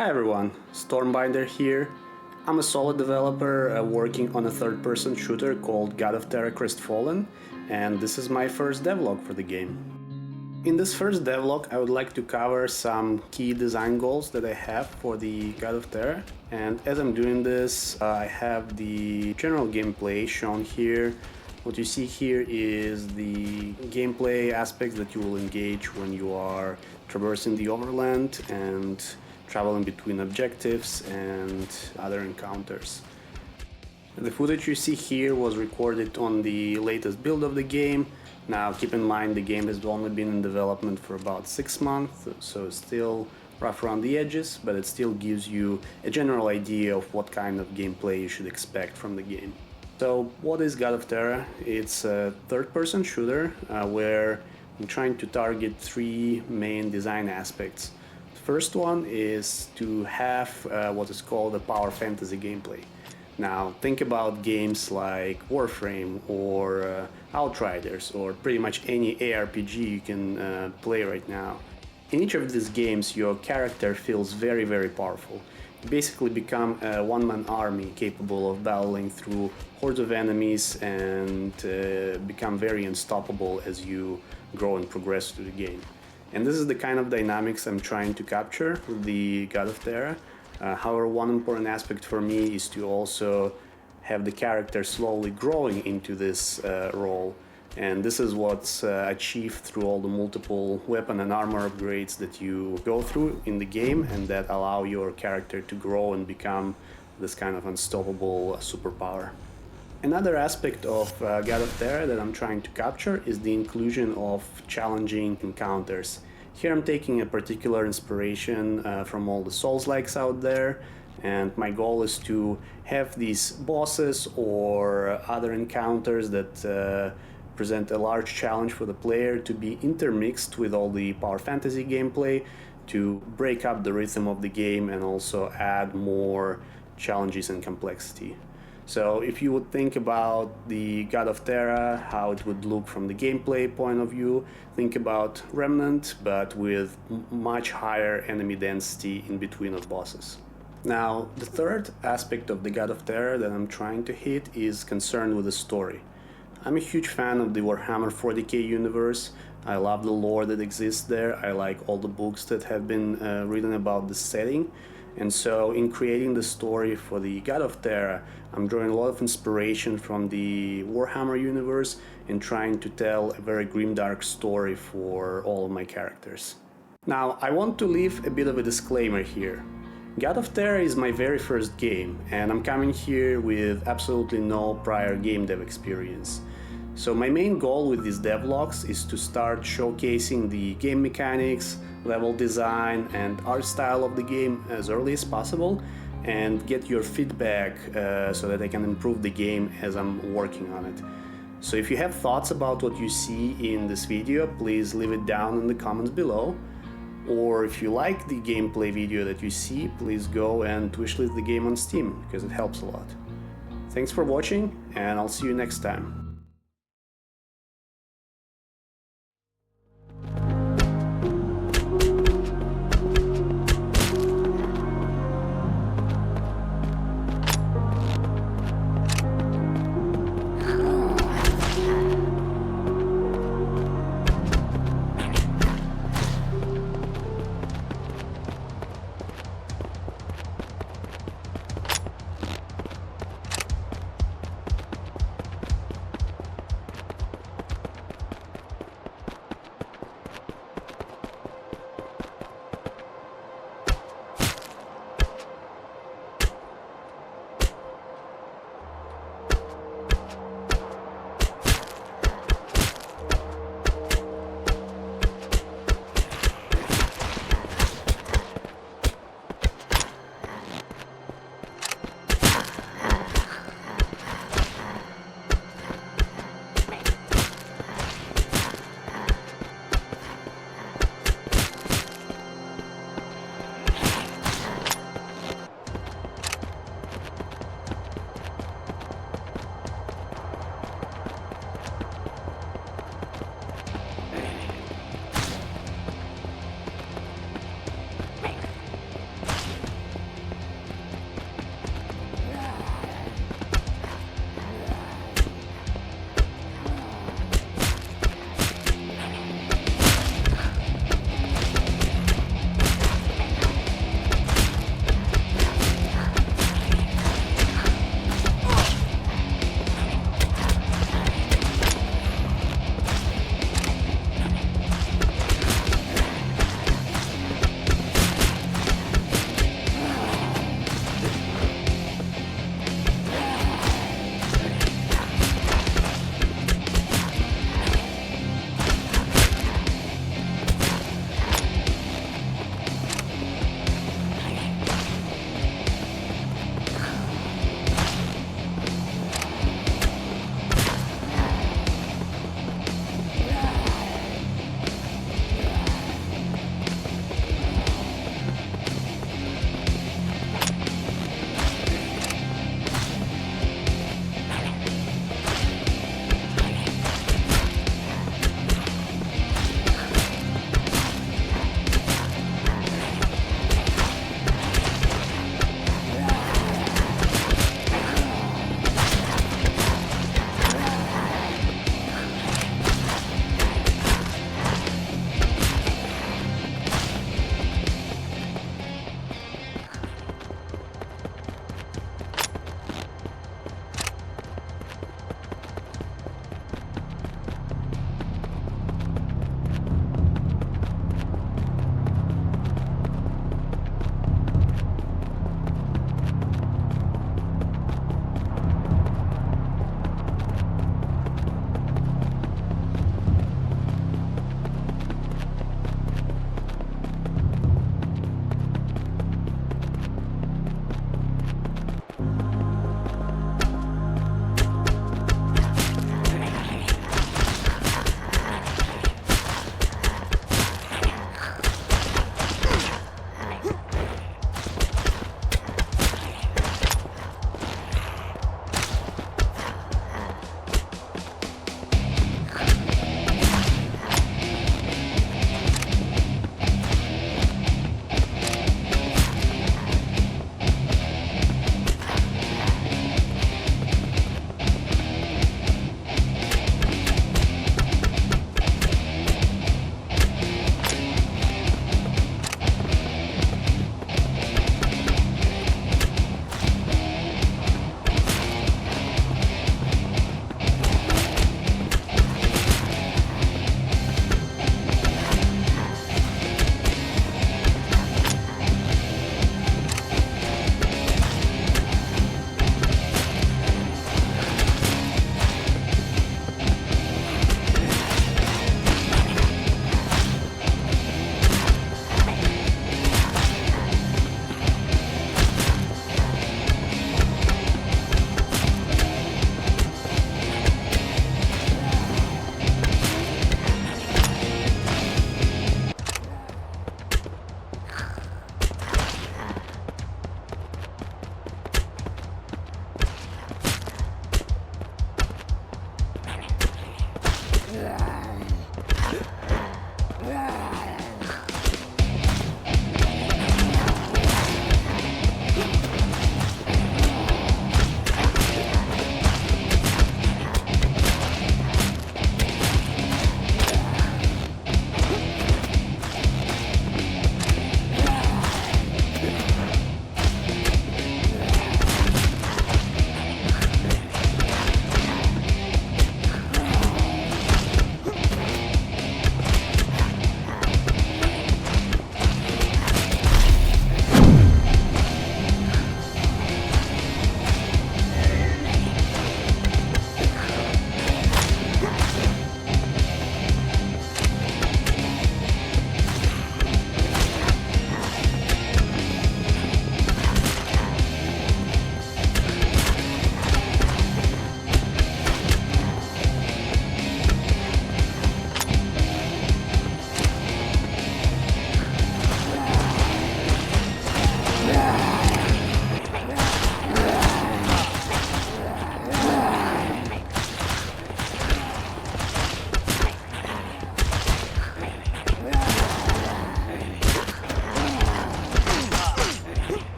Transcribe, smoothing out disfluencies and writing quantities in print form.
Hi everyone, Stormbinder here. I'm a solo developer working on a third-person shooter called God of Terra Crestfallen, and this is my first devlog for the game. In this first devlog I would like to cover some key design goals that I have for the God of Terra, and as I'm doing this I have the general gameplay shown here. What you see here is the gameplay aspects that you will engage when you are traversing the overland and traveling between objectives and other encounters. The footage you see here was recorded on the latest build of the game. Now keep in mind the game has only been in development for about 6 months, so it's still rough around the edges, but it still gives you a general idea of what kind of gameplay you should expect from the game. So what is God of Terra? It's a third-person shooter where I'm trying to target 3 main design aspects. First one is to have what is called a power fantasy gameplay. Now think about games like Warframe or Outriders or pretty much any ARPG you can play right now. In each of these games your character feels very powerful. You basically become a one-man army capable of battling through hordes of enemies and become very unstoppable as you grow and progress through the game. And this is the kind of dynamics I'm trying to capture with the God of Terra. However, one important aspect for me is to also have the character slowly growing into this role. And this is what's achieved through all the multiple weapon and armor upgrades that you go through in the game and that allow your character to grow and become this kind of unstoppable superpower. Another aspect of God of Terra that I'm trying to capture is the inclusion of challenging encounters. Here I'm taking a particular inspiration from all the Souls-likes out there, and my goal is to have these bosses or other encounters that present a large challenge for the player to be intermixed with all the power fantasy gameplay to break up the rhythm of the game and also add more challenges and complexity. So if you would think about the God of Terra, how it would look from the gameplay point of view, think about Remnant, but with much higher enemy density in between of bosses. Now, the third aspect of the God of Terra that I'm trying to hit is concerned with the story. I'm a huge fan of the Warhammer 40k universe. I love the lore that exists there. I like all the books that have been written about the setting. And so in creating the story for the God of Terra, I'm drawing a lot of inspiration from the Warhammer universe and trying to tell a very grimdark story for all of my characters. Now, I want to leave a bit of a disclaimer here. God of Terra is my very first game, and I'm coming here with absolutely no prior game dev experience. So my main goal with these devlogs is to start showcasing the game mechanics, level design and art style of the game as early as possible and get your feedback so that I can improve the game as I'm working on it. So if you have thoughts about what you see in this video, please leave it down in the comments below. Or if you like the gameplay video that you see, please go and wishlist the game on Steam because it helps a lot. Thanks for watching and I'll see you next time.